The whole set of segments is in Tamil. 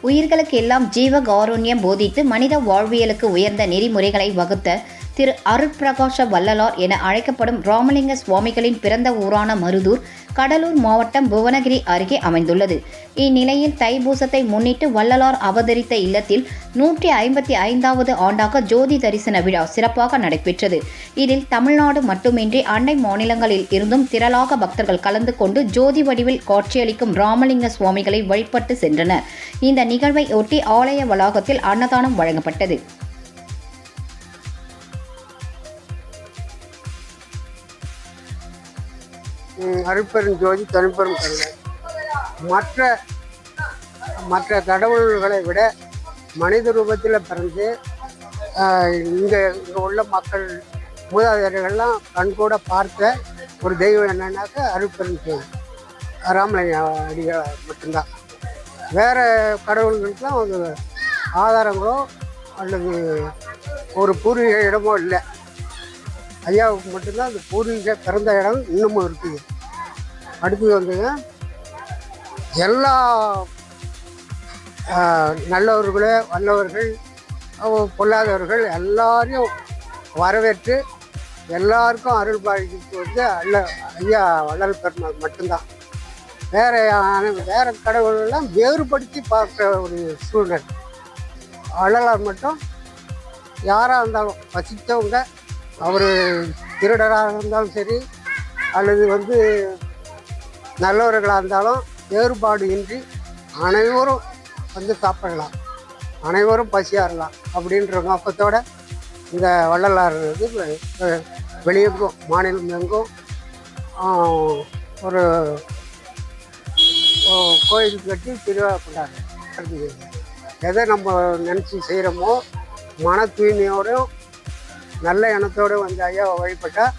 உயிர்களுக்கு எல்லாம் ஜீவ காருண்யம் போதித்து மனித வாழ்வியலுக்கு உயர்ந்த நெறிமுறைகளை வகுத்த திரு அருட்பிரகாச வள்ளலார் என அழைக்கப்படும் ராமலிங்க சுவாமிகளின் பிறந்த ஊரான மருதூர் கடலூர் மாவட்டம் புவனகிரி அருகே அமைந்துள்ளது. இந்நிலையில் தைப்பூசத்தை முன்னிட்டு வள்ளலார் அவதரித்த இல்லத்தில் 155வது ஆண்டாக ஜோதி தரிசன விழா சிறப்பாக நடைபெற்றது. இதில் தமிழ்நாடு மட்டுமின்றி அண்டை மாநிலங்களில் இருந்தும் திரளாக பக்தர்கள் கலந்து கொண்டு ஜோதி வடிவில் காட்சியளிக்கும் ராமலிங்க சுவாமிகளை வழிபட்டு சென்றனர். இந்த நிகழ்வை ஒட்டி ஆலய வளாகத்தில் அன்னதானம் வழங்கப்பட்டது. அருட்பெரும் ஜோதி தனிப்பெரும் கருணை. மற்ற கடவுள்களை விட மனித ரூபத்தில் பிறந்து இங்கே உள்ள மக்கள் மூதாதையர்கள்லாம் கண்கூட பார்த்த ஒரு தெய்வம் என்னன்னாக்கா அருட்பெரும் ஜோதி ராமலிங்க அடிகள் மட்டும்தான். வேறு கடவுள்களுக்கெல்லாம் ஒரு ஆதாரங்களோ அல்லது ஒரு பூர்வீக இடமோ இல்லை. ஐயாவுக்கு மட்டும்தான் அந்த பூர்வீக பிறந்த இடம் இன்னமும் இருக்குது. அடுத்தது வந்துங்க, எல்லா நல்லவர்களே வல்லவர்கள் பொல்லாதவர்கள் எல்லாரையும் வரவேற்று எல்லாருக்கும் அருள் பாலிக்கு வந்து ஐயா வள்ளல் பெருமாள் மட்டும்தான். வேற கடவுளெல்லாம் வேறுபடுத்தி பார்க்குற ஒரு சூழ்நிலை. வள்ளலார் மட்டும் யாராக இருந்தாலும் வசித்தவங்க, அவர் திருடராக இருந்தாலும் சரி அல்லது நல்லவர்களாக இருந்தாலும் வேறுபாடு இன்றி அனைவரும் சாப்பிடலாம், அனைவரும் பசியாறலாம் அப்படின்ற நோக்கத்தோடு இந்த வள்ளலார் வெளியெங்கும் மாநிலம் எங்கும் ஒரு கோயில் கட்டி திருவிழா கொண்டாடுறது. எதை நம்ம நினச்சி செய்கிறோமோ மன தூய்மையோடும் நல்ல எண்ணத்தோடு ஐயாவை வழிபட்டால்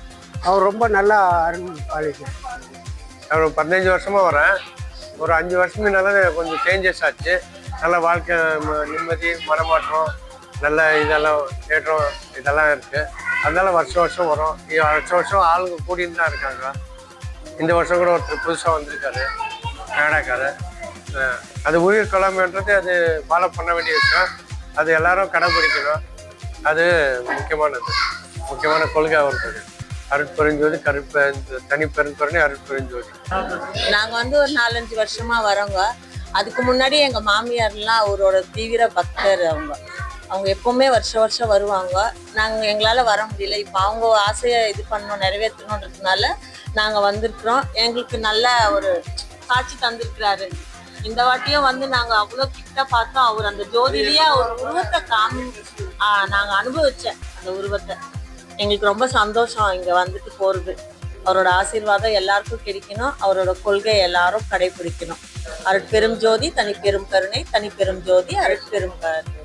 அவர் ரொம்ப நல்லா அருள் பாலிக்கிறார். நான் 15 வருஷமாக வரேன். ஒரு 5 வருஷம் முன்னால் கொஞ்சம் சேஞ்சஸ் ஆச்சு. நல்ல வாழ்க்கை நிம்மதி மனமாற்றம் நல்ல இதெல்லாம் ஏற்றம் இதெல்லாம் இருக்குது. அதனால வருஷம் வரும். வருஷம் ஆளுங்க கூடின்னு தான் இருக்காங்க. இந்த வருஷம் கூட ஒருத்தர் புதுசாக வந்திருக்காரு, கனடாக்காரர். அது உயிர் கொள்ளாமைன்றது அது ஃபாலோ பண்ண வேண்டிய விஷயம். அது எல்லாரும் கடைபிடிக்கணும். அது முக்கியமான கொள்கை அவருக்கு. அருட்பெருஞ்சோதி தனிப்பெருங்கருணை அருட்பெருஞ்சோதி. நாங்கள் ஒரு 4-5 வருஷமா வரோங்க. அதுக்கு முன்னாடி எங்கள் மாமியார்லாம் அவரோட தீவிர பக்தர். அவங்க எப்பவுமே வருஷம் வருவாங்க. நாங்கள் எங்களால் வர முடியல. இப்போ அவங்க ஆசையை இது பண்ணணும், நிறைவேற்றணுன்றதுனால நாங்கள் வந்திருக்கிறோம். எங்களுக்கு நல்ல ஒரு காட்சி தந்திருக்கிறாரு. இந்த வாட்டியும் நாங்கள் அவ்வளோ கிட்ட பார்த்தோம். அவர் அந்த ஜோதியிலேயே ஒரு உருவத்தை நாங்கள் அனுபவிச்சேன். அந்த உருவத்தை எங்களுக்கு ரொம்ப சந்தோஷம். இங்கே வந்துட்டு போகிறது அவரோட ஆசீர்வாதம் எல்லாருக்கும் கிடைக்கணும். அவரோட கொள்கை எல்லாரும் கடைபிடிக்கணும். அருட்பெரும் ஜோதி தனிப்பெரும் கருணை, தனிப்பெரும் ஜோதி அருட்பெரும் கருணை.